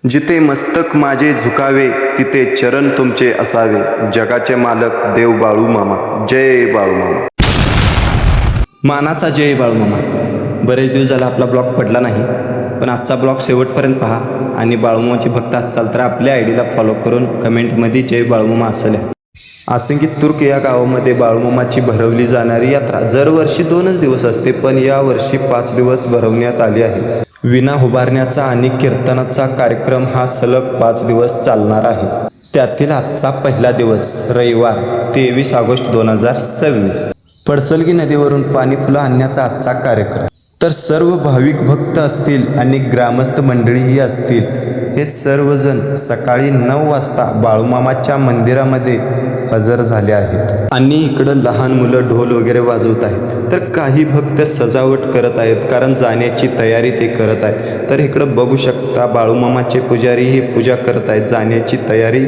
जिथे मस्तक माझे झुकावे तिथे चरण तुमचे असावे. जगाचे मालक देव बाळू मामा. जय बाळू मामा. मानाचा जय बाळू मामा. बरेच दिवस झाला आपला ब्लॉग पडला नाही, पण आजचा ब्लॉग शेवटपर्यंत पहा आणि बाळूमामाची भक्त असाल तर आपल्या आयडीला फॉलो करून कमेंटमध्ये जय बाळूमामा असल्या. आसिंगी तुर्क या गावामध्ये बाळूमामाची भरवली जाणारी यात्रा दरवर्षी 2च दिवस असते, पण यावर्षी 5 दिवस भरवण्यात आली आहे. विणा उभारण्याचा आणि कीर्तनाचा कार्यक्रम हा सलग 5 दिवस चालणार आहे. त्यातील आजचा पहिला दिवस रविवार 23 ऑगस्ट 2026 पडसलगी नदीवरून पाणी फुलं आणण्याचा आजचा कार्यक्रम. तर सर्व भाविक भक्त असतील आणि ग्रामस्थ मंडळीही असतील, हे सर्वजण सकाळी 9 वाजता बाळूमामाच्या मंदिरामध्ये हजर झाले आहेत आणि इकडं लहान मुलं ढोल वगैरे वाजवत आहेत. तर काही भक्त सजावट करत आहेत, कारण जाण्याची तयारी ते करत आहेत. तर इकडं बघू शकता बाळूमामाचे पुजारी ही पूजा करत आहेत, जाण्याची तयारी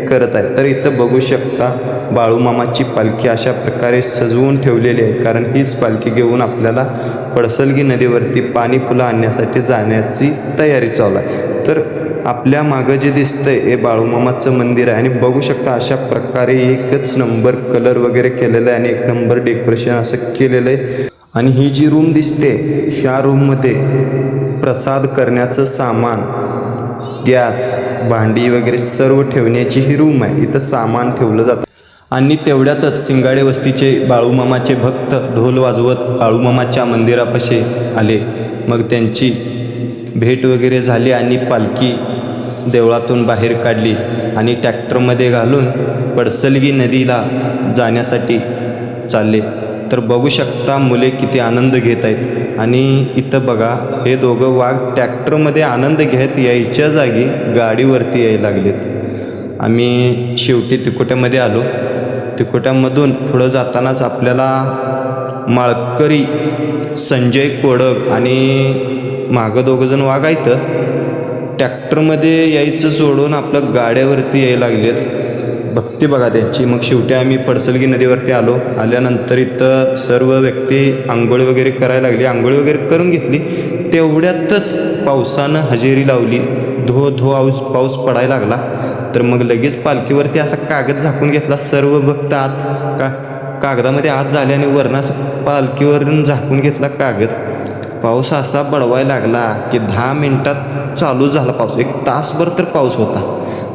करत आहेत. तर इथं बघू शकता बाळूमामाची पालखी अशा प्रकारे सजवून ठेवलेली आहे, कारण हीच पालखी घेऊन आपल्याला पडसलगी नदीवरती पाणी फुलं आणण्यासाठी जाण्याची तयारी चालू आहे. तर आपल्या मागं जे दिसतंय हे बाळूमामाचं मंदिर आहे आणि बघू शकता अशा प्रकारे एकच नंबर कलर वगैरे केलेला आहे आणि 1 नंबर डेकोरेशन असं केलेलं आहे. आणि ही जी रूम दिसते, ह्या रूममध्ये प्रसाद करण्याचं सामान, गॅस, भांडी वगैरे सर्व ठेवण्याची ही रूम आहे. इथं सामान ठेवलं जातं. आणि तेवढ्यातच सिंगाडे वस्तीचे बाळूमामाचे भक्त ढोल वाजवत बाळूमामाच्या मंदिरापाशी आले. मग त्यांची भेट वगैरे झाली आणि पालखी देवळातून बाहेर काढली आणि ट्रॅक्टरमध्ये घालून पडसलगी नदीला जाण्यासाठी चालले. तर बघू शकता मुले किती आनंद घेत आहेत. आणि इथं बघा हे दोघं वाघ ट्रॅक्टरमध्ये आनंद घेत यायच्या जागी गाडीवरती यायला लागलेत. आम्ही शेवटी तिकोट्यामध्ये आलो. तिकोट्यामधून पुढं जातानाच आपल्याला माळकरी संजय कोडक आणि मागं 2 जण वाघ आहेत, ट्रॅक्टरमध्ये यायचं सोडून आपलं गाड्यावरती यायला लागलेत. भक्ती बघा त्यांची. मग शेवटी आम्ही पडसलगी नदीवरती आलो. आल्यानंतर इथं सर्व व्यक्ती आंघोळ वगैरे करायला लागली. आंघोळ वगैरे करून घेतली. तेवढ्यातच पावसानं हजेरी लावली. धो धो पाऊस पडायला लागला. तर मग लगेच पालखीवरती असा कागद झाकून घेतला. सर्व भक्त कागदामध्ये आत झाले आणि वरनं असं पालखीवरून झाकून घेतला कागद. पाऊस असा बडवायला लागला की 10 मिनिटात चालू झाला पाऊस. 1 तासभर तर पाऊस होता.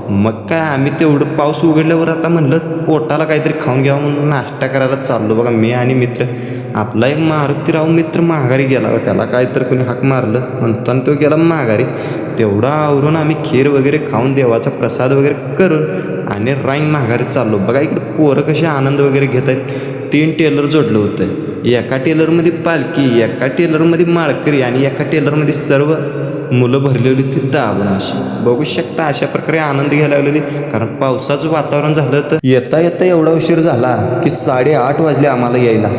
मग काय आम्ही तेवढं पाऊस उघडल्यावर आता म्हणलं पोटाला काहीतरी खाऊन घ्यावं म्हणून नाश्ता करायला चाललो. बघा मी आणि मित्र, आपला एक मारुतीराव मित्र माघारी गेला. त्याला काहीतरी कोणी हाक मारलं म्हणताना तो गेला माघारी. तेवढा आवरून आम्ही खीर वगैरे खाऊन देवाचा प्रसाद वगैरे करून आणि राईन माघारी चाललो. बघा इकडे पोरं कसे आनंद वगैरे घेत आहेत. 3 टेलर जोडलं होतं. एका टेलरमध्ये पालखी, एका टेलरमध्ये माळकरी आणि एका टेलरमध्ये सर्व मुलं भरलेली ती दाबण. अशी बघू शकता अशा प्रकारे आनंद घ्यायला लागलेली. कारण पावसाचं वातावरण झालं तर येता येता एवढा उशीर झाला की 8:30 वाजले आम्हाला यायला.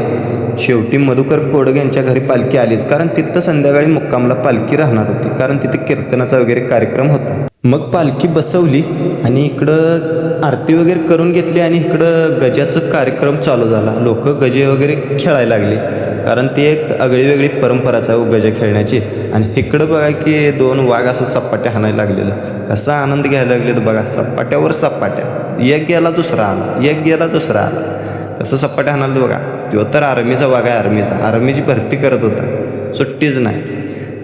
शेवटी मधुकर कोडग यांच्या घरी पालखी आलीच, कारण तिथं संध्याकाळी मुक्कामला पालखी राहणार होती, कारण तिथे कीर्तनाचा वगैरे कार्यक्रम होता. मग पालखी बसवली आणि इकडं आरती वगैरे करून घेतली आणि इकडं गजाचं कार्यक्रम चालू झाला. लोक गजे वगैरे खेळायला लागले, कारण ती एक आगळी वेगळी परंपराच आहे गजा खेळण्याची. आणि इकडं बघा की 2 वाघ असं सपाट्या हाणायला लागलेलं. कसा आनंद घ्यायला लागले बघा. सपाट्यावर सपाट्या, एक गेला दुसरा आला, एक गेला दुसरा आला. कसं सपाट्या हाणाल बघा. तो तर आर्मीचा वाघ आहे. आर्मीची भरती करत होता, सुट्टीच नाही.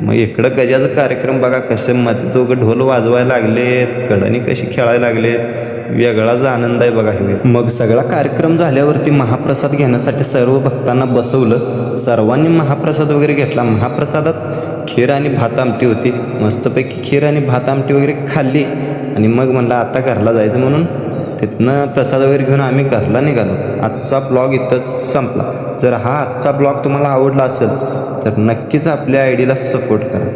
मग इकडं गजाचा कार्यक्रम बघा कसे मध्ये 2 ढोल वाजवायला लागलेत, कडणी कशी खेळायला लागलेत. वेगळाच आनंद आहे बघा हे. मग सगळा कार्यक्रम झाल्यावरती महाप्रसाद घेण्यासाठी सर्व भक्तांना बसवलं. सर्वांनी महाप्रसाद वगैरे घेतला. महाप्रसादात खीर आणि भात आमटी होती. मस्तपैकी खीर आणि भात आमटी वगैरे खाल्ली आणि मग म्हणलं आता घरला जायचं, म्हणून तिथनं प्रसाद वगैरे घेऊन आम्ही घरला निघालो. आजचा ब्लॉग इथंच संपला. जर हा आजचा ब्लॉग तुम्हाला आवडला असेल तर नक्कीच आपल्या आयडीला सपोर्ट करा.